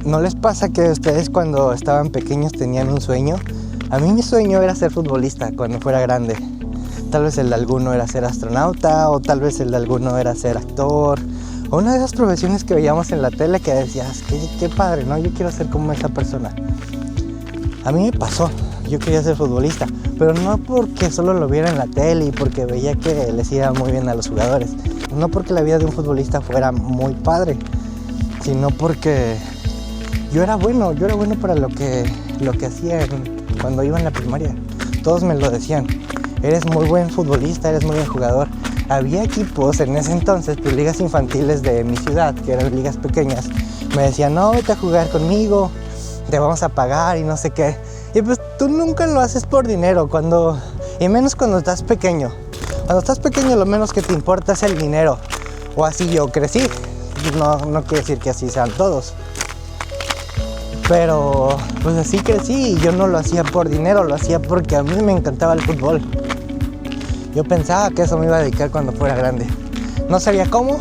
¿No les pasa que ustedes cuando estaban pequeños tenían un sueño? A mí mi sueño era ser futbolista cuando fuera grande. Tal vez el de alguno era ser astronauta, o tal vez el de alguno era ser actor, o una de esas profesiones que veíamos en la tele que decías, qué padre, ¿no? Yo quiero ser como esa persona. A mí me pasó, yo quería ser futbolista, pero no porque solo lo viera en la tele y porque veía que les iba muy bien a los jugadores. No porque la vida de un futbolista fuera muy padre, sino porque yo era bueno para lo que hacía cuando iba en la primaria. Todos me lo decían, eres muy buen futbolista, eres muy buen jugador. Había equipos en ese entonces, pues ligas infantiles de mi ciudad, que eran ligas pequeñas, me decían, no, vete a jugar conmigo, te vamos a pagar y no sé qué. Y pues tú nunca lo haces por dinero, y menos cuando estás pequeño. Cuando estás pequeño lo menos que te importa es el dinero, o así yo crecí. No quiere decir que así sean todos, pero pues así crecí y yo no lo hacía por dinero, lo hacía porque a mí me encantaba el fútbol. Yo pensaba que eso me iba a dedicar cuando fuera grande. No sabía cómo,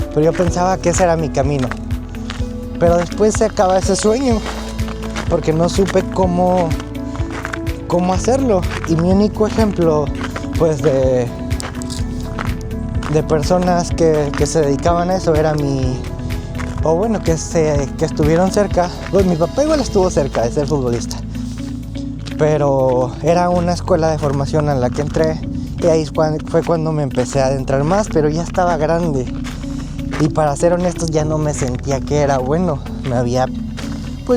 pero yo pensaba que ese era mi camino. Pero después se acaba ese sueño, porque no supe cómo hacerlo. Y mi único ejemplo, pues de personas que se dedicaban a eso era que estuvieron cerca. Pues mi papá igual estuvo cerca de ser futbolista, pero era una escuela de formación en la que entré, y ahí fue cuando me empecé a adentrar más, pero ya estaba grande y para ser honestos ya no me sentía que era bueno.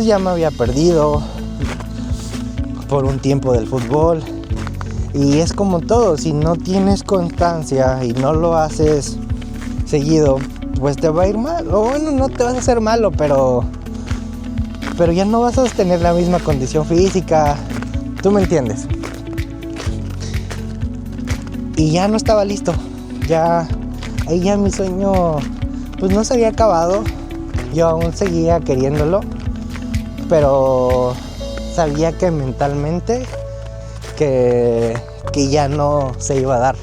Ya me había perdido por un tiempo del fútbol. Y es como todo, si no tienes constancia y no lo haces seguido, pues te va a ir mal. O bueno, no te vas a hacer malo, pero ya no vas a tener la misma condición física. ¿Tú me entiendes? Y ya no estaba listo. Ahí ya mi sueño pues no se había acabado. Yo aún seguía queriéndolo, pero sabía que mentalmente que ya no se iba a dar.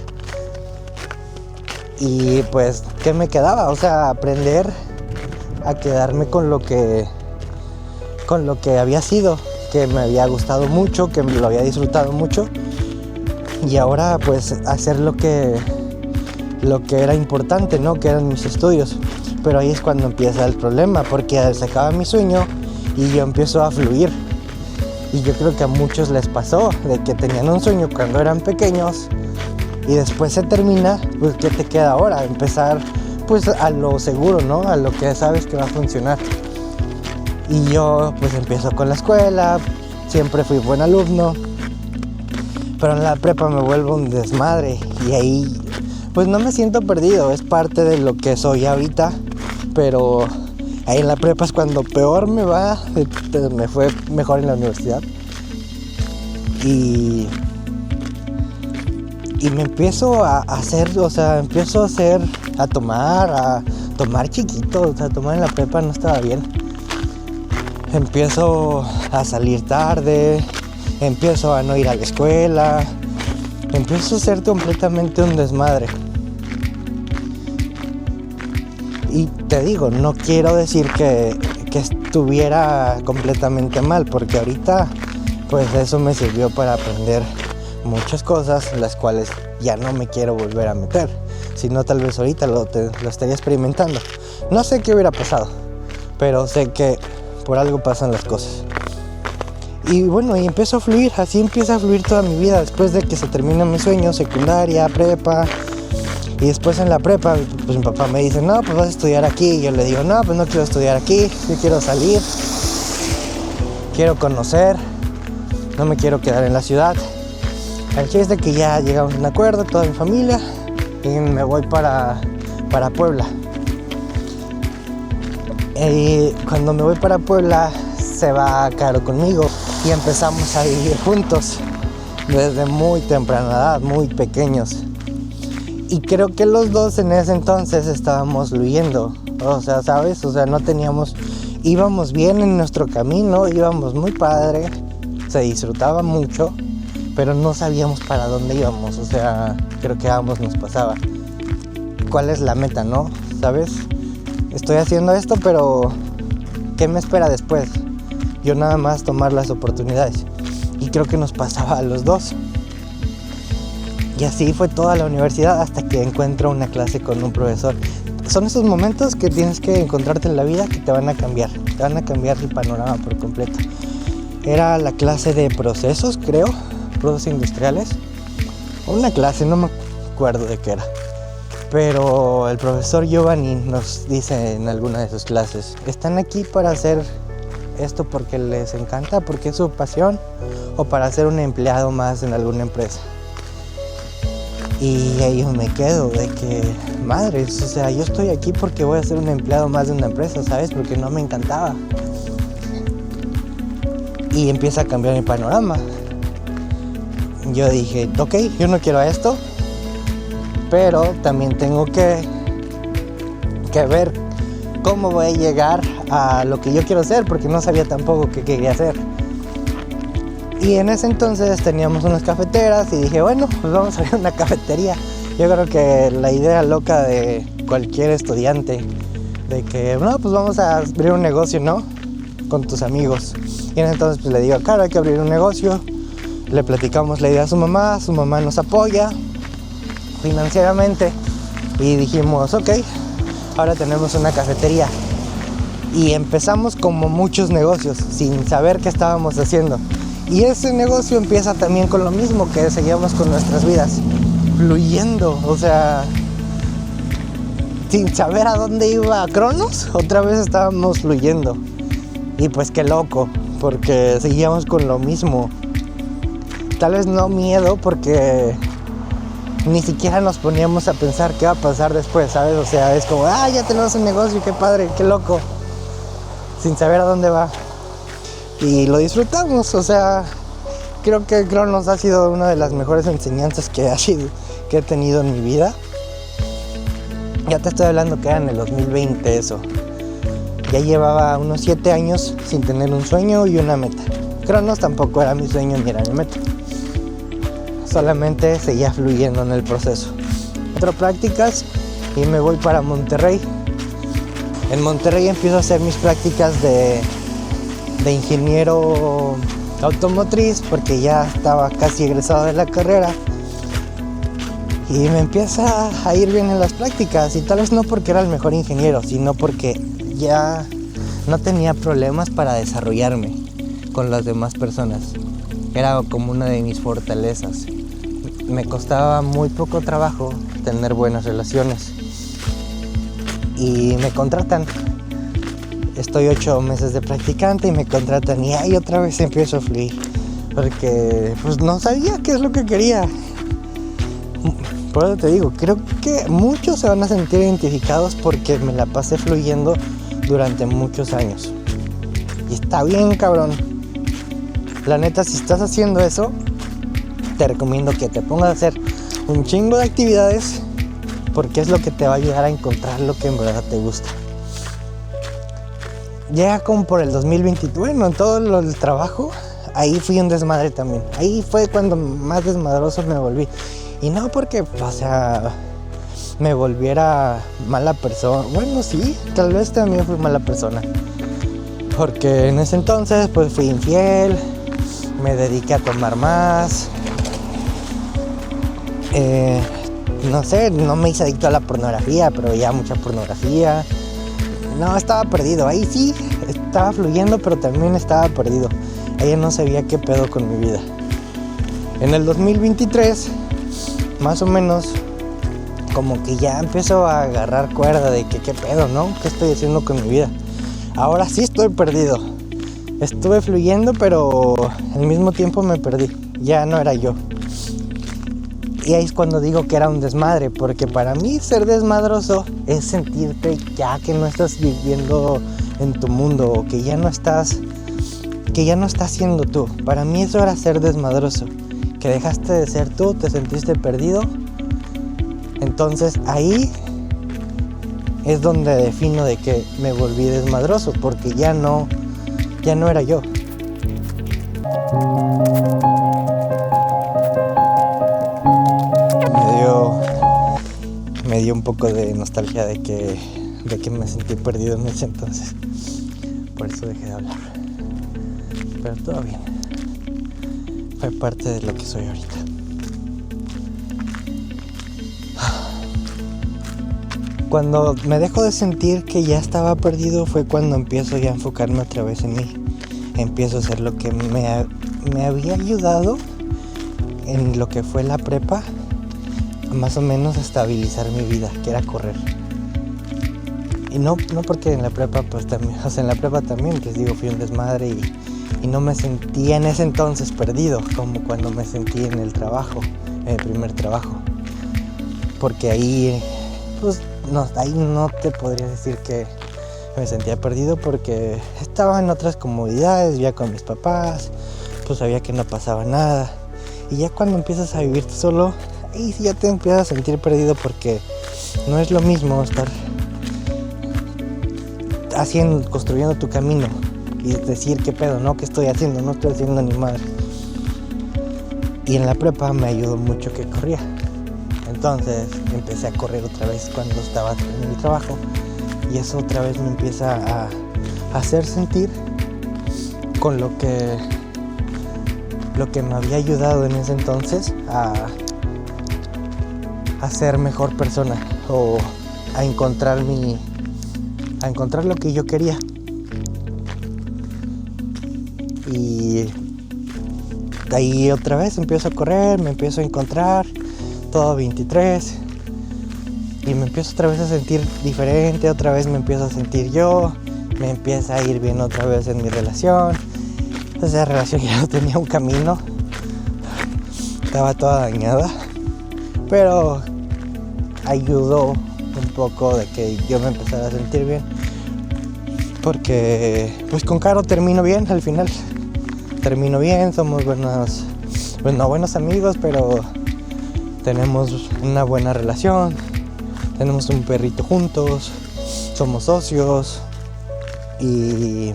Y pues, ¿qué me quedaba? O sea, aprender a quedarme con lo que había sido, que me había gustado mucho, que lo había disfrutado mucho, y ahora pues hacer lo que era importante, ¿no? Que eran mis estudios. Pero ahí es cuando empieza el problema, porque se acaba mi sueño y yo empiezo a fluir. Y yo creo que a muchos les pasó, de que tenían un sueño cuando eran pequeños y después se termina, pues ¿qué te queda ahora? Empezar pues a lo seguro, ¿no? A lo que sabes que va a funcionar. Y yo pues empiezo con la escuela, siempre fui buen alumno, pero en la prepa me vuelvo un desmadre y ahí pues no me siento perdido, es parte de lo que soy ahorita, pero ahí en la prepa es cuando peor me va, me fue mejor en la universidad. Y me empiezo a tomar chiquito, o sea, tomar en la prepa no estaba bien. Empiezo a salir tarde, empiezo a no ir a la escuela, empiezo a ser completamente un desmadre. Y te digo, no quiero decir que estuviera completamente mal, porque ahorita pues eso me sirvió para aprender muchas cosas, las cuales ya no me quiero volver a meter, sino tal vez ahorita lo estaría experimentando. No sé qué hubiera pasado, pero sé que por algo pasan las cosas. Y bueno, y empiezo a fluir, así empieza a fluir toda mi vida después de que se termina mi sueño, secundaria, prepa. Y después en la prepa, pues mi papá me dice, no, pues vas a estudiar aquí. Y yo le digo, no, pues no quiero estudiar aquí, yo quiero salir, quiero conocer, no me quiero quedar en la ciudad. El chiste es de que ya llegamos a un acuerdo, toda mi familia, y me voy para Puebla. Y cuando me voy para Puebla, se va Caro conmigo y empezamos a vivir juntos desde muy temprana edad, muy pequeños. Y creo que los dos en ese entonces estábamos fluyendo, o sea, ¿sabes? O sea, íbamos bien en nuestro camino, íbamos muy padre, se disfrutaba mucho, pero no sabíamos para dónde íbamos, o sea, creo que a ambos nos pasaba. ¿Cuál es la meta, no? ¿sabes? Estoy haciendo esto, pero ¿qué me espera después? Yo nada más tomar las oportunidades. Y creo que nos pasaba a los dos. Y así fue toda la universidad hasta que encuentro una clase con un profesor. Son esos momentos que tienes que encontrarte en la vida que te van a cambiar el panorama por completo. Era la clase de procesos, creo, procesos industriales. Una clase, no me acuerdo de qué era. Pero el profesor Giovanni nos dice en alguna de sus clases, ¿están aquí para hacer esto porque les encanta, porque es su pasión, o para ser un empleado más en alguna empresa? Y ahí yo me quedo de que, madres, o sea, yo estoy aquí porque voy a ser un empleado más de una empresa, ¿sabes? Porque no me encantaba. Y empieza a cambiar mi panorama. Yo dije, ok, yo no quiero esto, pero también tengo que ver cómo voy a llegar a lo que yo quiero hacer, porque no sabía tampoco qué quería hacer. Y en ese entonces teníamos unas cafeteras y dije, bueno, pues vamos a abrir una cafetería. Yo creo que la idea loca de cualquier estudiante, de que, no, pues vamos a abrir un negocio, ¿no? Con tus amigos. Y en ese entonces pues le digo, claro, hay que abrir un negocio. Le platicamos la idea a su mamá nos apoya financieramente. Y dijimos, ok, ahora tenemos una cafetería. Y empezamos como muchos negocios, sin saber qué estábamos haciendo. Y ese negocio empieza también con lo mismo, que seguíamos con nuestras vidas, fluyendo, o sea, sin saber a dónde iba Cronos, otra vez estábamos fluyendo. Y pues qué loco, porque seguíamos con lo mismo. Tal vez no miedo, porque ni siquiera nos poníamos a pensar qué va a pasar después, ¿sabes? O sea, es como, ya tenemos un negocio, qué padre, qué loco, sin saber a dónde va. Y lo disfrutamos, o sea, creo que Cronos ha sido una de las mejores enseñanzas que he tenido en mi vida. Ya te estoy hablando que era en el 2020 eso. Ya llevaba unos 7 años sin tener un sueño y una meta. Cronos tampoco era mi sueño ni era mi meta. Solamente seguía fluyendo en el proceso. Entro prácticas y me voy para Monterrey. En Monterrey empiezo a hacer mis prácticas de ingeniero automotriz, porque ya estaba casi egresado de la carrera. Y me empieza a ir bien en las prácticas, y tal vez no porque era el mejor ingeniero, sino porque ya no tenía problemas para desarrollarme con las demás personas. Era como una de mis fortalezas. Me costaba muy poco trabajo tener buenas relaciones. Y me contratan. Estoy 8 meses de practicante y me contratan, y ahí otra vez empiezo a fluir. Porque pues no sabía qué es lo que quería. Por eso te digo, creo que muchos se van a sentir identificados porque me la pasé fluyendo durante muchos años. Y está bien, cabrón. La neta, si estás haciendo eso, te recomiendo que te pongas a hacer un chingo de actividades, porque es lo que te va a ayudar a encontrar lo que en verdad te gusta. Ya como por el 2020, bueno, en todo el trabajo, ahí fui un desmadre también. Ahí fue cuando más desmadroso me volví. Y no porque, o sea, me volviera mala persona. Bueno, sí, tal vez también fui mala persona. Porque en ese entonces, pues fui infiel, me dediqué a tomar más. No sé, no me hice adicto a la pornografía, pero veía mucha pornografía. No, estaba perdido. Ahí sí, estaba fluyendo, pero también estaba perdido. Ahí no sabía qué pedo con mi vida. En el 2023, más o menos, como que ya empiezo a agarrar cuerda de que qué pedo, ¿no? ¿Qué estoy haciendo con mi vida? Ahora sí estoy perdido. Estuve fluyendo, pero al mismo tiempo me perdí. Ya no era yo. Y ahí es cuando digo que era un desmadre, porque para mí ser desmadroso es sentirte ya que no estás viviendo en tu mundo, o que ya no estás siendo tú. Para mí eso era ser desmadroso, que dejaste de ser tú, te sentiste perdido. Entonces ahí es donde defino de que me volví desmadroso, porque ya no era yo. Me me dio un poco de nostalgia de que me sentí perdido en ese entonces. Por eso dejé de hablar. Pero todo bien. Fue parte de lo que soy ahorita. Cuando me dejo de sentir que ya estaba perdido fue cuando empiezo ya a enfocarme otra vez en mí. Empiezo a hacer lo que me había ayudado en lo que fue la prepa, más o menos a estabilizar mi vida, que era correr. Y no porque en la prepa pues también, o sea, en la prepa también, les digo, fui un desmadre y no me sentía en ese entonces perdido, como cuando me sentí en el trabajo, en el primer trabajo. Porque ahí, pues, ahí no te podría decir que me sentía perdido porque estaba en otras comodidades, ya con mis papás, pues sabía que no pasaba nada. Y ya cuando empiezas a vivir solo, ahí sí ya te empiezas a sentir perdido porque no es lo mismo estar construyendo tu camino y decir qué pedo, ¿no? ¿Qué estoy haciendo? No estoy haciendo ni madre. Y en la prepa me ayudó mucho que corría. Entonces empecé a correr otra vez cuando estaba en mi trabajo y eso otra vez me empieza a hacer sentir con lo que me había ayudado en ese entonces a ser mejor persona o a encontrar lo que yo quería. Y de ahí otra vez empiezo a correr, me empiezo a encontrar todo 23 y me empiezo otra vez a sentir diferente, otra vez me empiezo a sentir yo, me empieza a ir bien otra vez en mi relación. Esa relación ya no tenía un camino, estaba toda dañada, pero ayudó un poco de que yo me empezara a sentir bien, porque pues con Caro termino bien al final, somos buenos amigos, pero tenemos una buena relación, tenemos un perrito juntos, somos socios y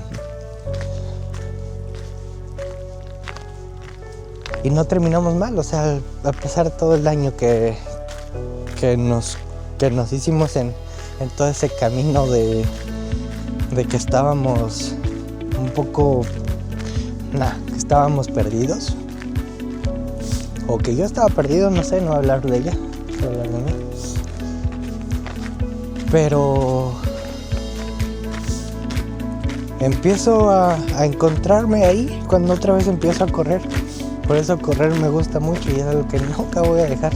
no terminamos mal, o sea, a pesar de todo el daño que nos hicimos en todo ese camino de que estábamos un poco, que estábamos perdidos, o que yo estaba perdido, no sé, no voy a hablar de ella, voy a hablar de mí. Pero empiezo a encontrarme ahí cuando otra vez empiezo a correr. Por eso correr me gusta mucho y es algo que nunca voy a dejar.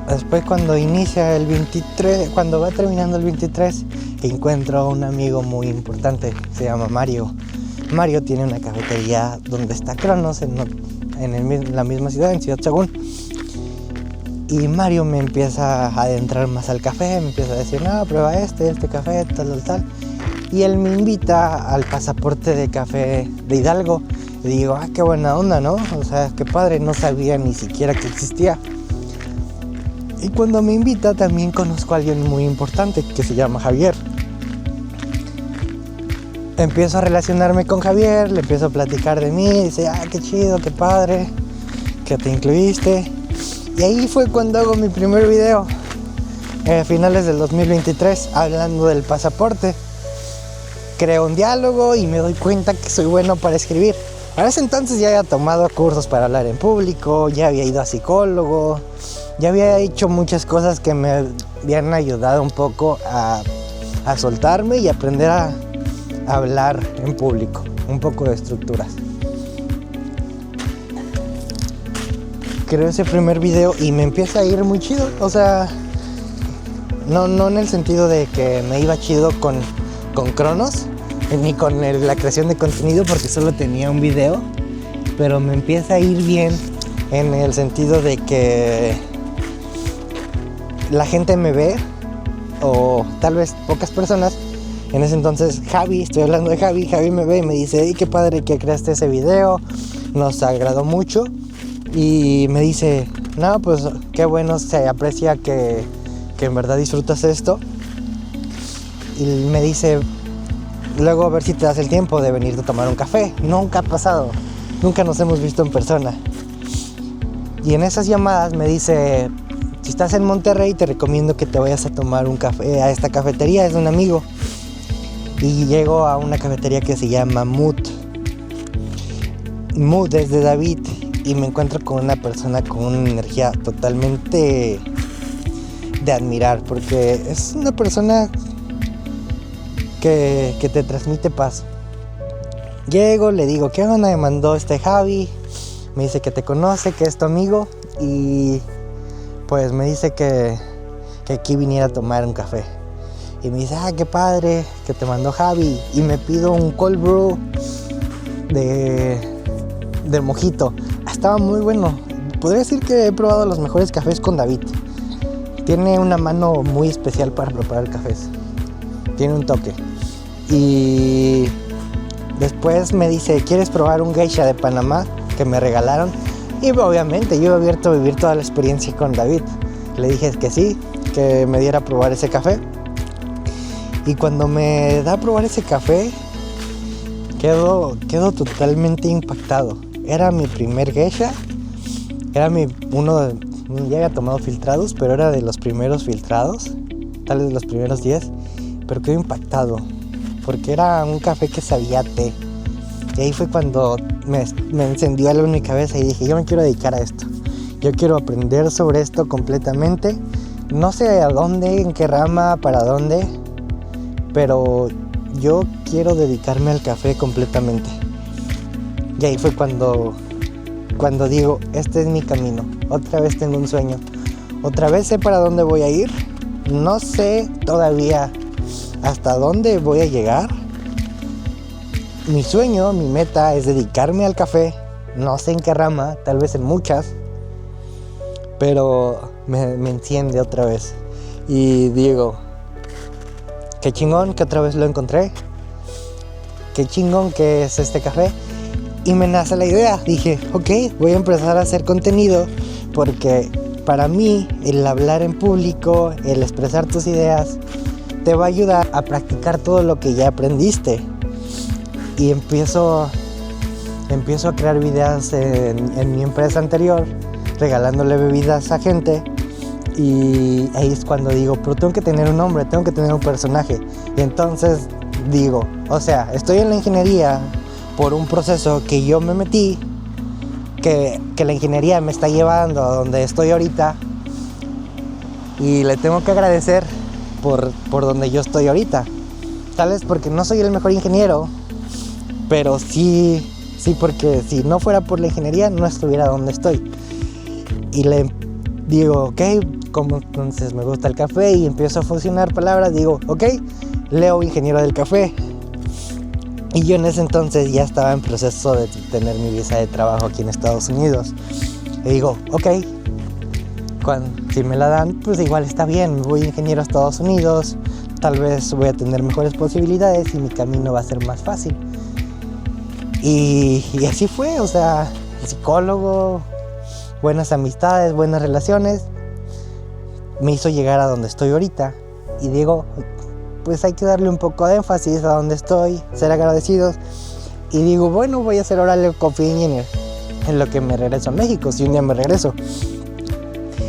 Después cuando inicia el 23, cuando va terminando el 23, encuentro a un amigo muy importante, se llama Mario. Mario tiene una cafetería donde está Cronos, en la misma ciudad, en Ciudad Sagún. Y Mario me empieza a adentrar más al café, me empieza a decir, no, prueba este café, tal. Y él me invita al Pasaporte de Café de Hidalgo. Y digo, qué buena onda, ¿no? O sea, qué padre, no sabía ni siquiera que existía. Y cuando me invita también conozco a alguien muy importante que se llama Javier. Empiezo a relacionarme con Javier, le empiezo a platicar de mí, dice, qué chido, qué padre, que te incluiste. Y ahí fue cuando hago mi primer video, a finales del 2023, hablando del pasaporte. Creo un diálogo y me doy cuenta que soy bueno para escribir. A ese entonces ya había tomado cursos para hablar en público, ya había ido a psicólogo, ya había hecho muchas cosas que me habían ayudado un poco a soltarme y aprender a hablar en público, un poco de estructuras. Creo ese primer video y me empieza a ir muy chido, o sea, no en el sentido de que me iba chido con Cronos, ni con la creación de contenido porque solo tenía un video, pero me empieza a ir bien en el sentido de que la gente me ve, o tal vez pocas personas. En ese entonces estoy hablando de Javi me ve y me dice, qué padre que creaste ese video, nos agradó mucho. Y me dice, no, pues qué bueno, se aprecia que en verdad disfrutas esto. Y me dice, luego a ver si te das el tiempo de venirte a tomar un café. Nunca ha pasado, nunca nos hemos visto en persona. Y en esas llamadas me dice, si estás en Monterrey te recomiendo que te vayas a tomar un café a esta cafetería, es de un amigo. Y llego a una cafetería que se llama Mood es de David, y me encuentro con una persona con una energía totalmente de admirar, porque es una persona que te transmite paz. Llego, le digo, ¿qué onda? Me mandó Javi, me dice que te conoce, que es tu amigo, y pues me dice que aquí viniera a tomar un café. Y me dice, qué padre, que te mandó Javi. Y me pido un cold brew de mojito. Estaba muy bueno. Podría decir que he probado los mejores cafés con David. Tiene una mano muy especial para preparar cafés. Tiene un toque. Y después me dice, ¿quieres probar un geisha de Panamá que me regalaron? Y obviamente yo he abierto a vivir toda la experiencia con David. Le dije que sí, que me diera a probar ese café. Y cuando me da a probar ese café, quedo totalmente impactado. Era mi primer geisha. Ya había tomado filtrados, pero era de los primeros filtrados. Tal vez de los primeros 10. Pero quedé impactado, porque era un café que sabía a té. Y ahí fue cuando me encendió algo en mi cabeza y dije, yo me quiero dedicar a esto. Yo quiero aprender sobre esto completamente. No sé a dónde, en qué rama, para dónde, pero yo quiero dedicarme al café completamente. Y ahí fue cuando digo, este es mi camino. Otra vez tengo un sueño. Otra vez sé para dónde voy a ir. No sé todavía hasta dónde voy a llegar. Mi sueño, mi meta es dedicarme al café. No sé en qué rama, tal vez en muchas. Pero me enciende otra vez. Y digo, qué chingón que otra vez lo encontré. Qué chingón que es este café. Y me nace la idea. Dije, ok, voy a empezar a hacer contenido. Porque para mí el hablar en público, el expresar tus ideas, te va a ayudar a practicar todo lo que ya aprendiste. Y empiezo a crear videos en mi empresa anterior, regalándole bebidas a gente. Y ahí es cuando digo, pero tengo que tener un nombre, tengo que tener un personaje. Y entonces digo, o sea, estoy en la ingeniería por un proceso que yo me metí, que la ingeniería me está llevando a donde estoy ahorita. Y le tengo que agradecer por donde yo estoy ahorita. Tal vez porque no soy el mejor ingeniero, pero sí porque si no fuera por la ingeniería no estuviera donde estoy. Y le digo, ok, como entonces me gusta el café, y empiezo a fusionar palabras. Digo, ok, Leo, ingeniero del café. Y yo en ese entonces ya estaba en proceso de tener mi visa de trabajo aquí en Estados Unidos. Y digo, ok, si me la dan, pues igual está bien, me voy ingeniero a Estados Unidos, tal vez voy a tener mejores posibilidades y mi camino va a ser más fácil. Y así fue, o sea, psicólogo, buenas amistades, buenas relaciones, me hizo llegar a donde estoy ahorita. Y digo, pues hay que darle un poco de énfasis a donde estoy, ser agradecidos. Y digo, bueno, voy a hacer ahora Leo Coffee Engineer en lo que me regreso a México, si un día me regreso.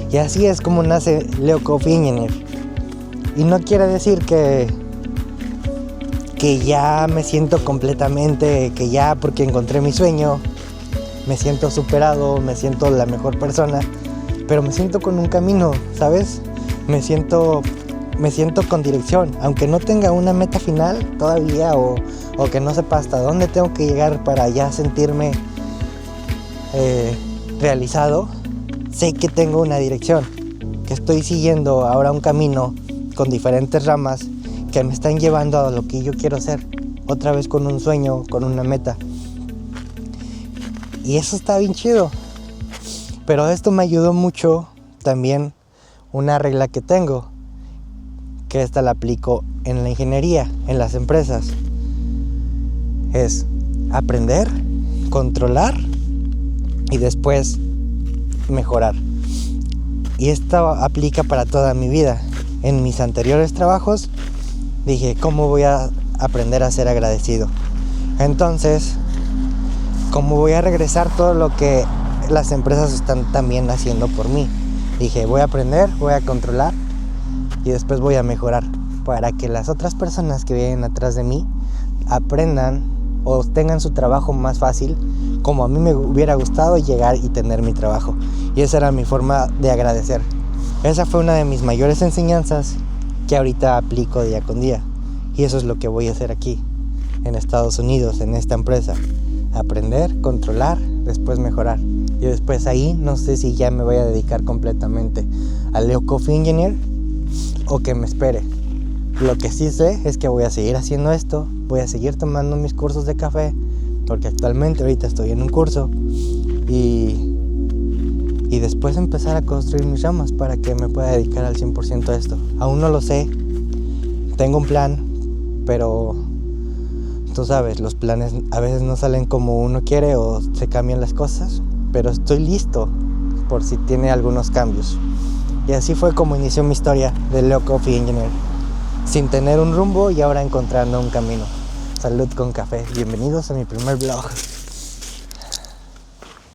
Y así es como nace Leo Coffee Engineer. Y no quiere decir que ya me siento completamente, que ya porque encontré mi sueño, me siento superado, me siento la mejor persona, pero me siento con un camino, ¿sabes? Me siento con dirección, aunque no tenga una meta final todavía o que no sepa hasta dónde tengo que llegar para ya sentirme realizado. Sé que tengo una dirección, que estoy siguiendo ahora un camino con diferentes ramas que me están llevando a lo que yo quiero ser, otra vez con un sueño, con una meta. Y eso está bien chido. Pero esto me ayudó mucho también una regla que tengo, que esta la aplico en la ingeniería, en las empresas. Es aprender, controlar y después mejorar. Y esto aplica para toda mi vida. En mis anteriores trabajos dije, ¿cómo voy a aprender a ser agradecido? Entonces, ¿cómo voy a regresar todo lo que las empresas están también haciendo por mí. Dije, voy a aprender, voy a controlar y después voy a mejorar para que las otras personas que vienen atrás de mí aprendan o tengan su trabajo más fácil, como a mí me hubiera gustado llegar y tener mi trabajo. Y esa era mi forma de agradecer. Esa fue una de mis mayores enseñanzas que ahorita aplico día con día. Y eso es lo que voy a hacer aquí, en Estados Unidos, en esta empresa. Aprender, controlar, después mejorar. Y después ahí no sé si ya me voy a dedicar completamente al Leo Coffee Engineer o que me espere. Lo que sí sé es que voy a seguir haciendo esto, voy a seguir tomando mis cursos de café, porque actualmente ahorita estoy en un curso y después empezar a construir mis ramas para que me pueda dedicar al 100% a esto. Aún no lo sé, tengo un plan, pero tú sabes, los planes a veces no salen como uno quiere o se cambian las cosas, pero estoy listo por si tiene algunos cambios. Y así fue como inició mi historia de Leo Coffee Engineer, sin tener un rumbo y ahora encontrando un camino. Salud con café, bienvenidos a mi primer vlog.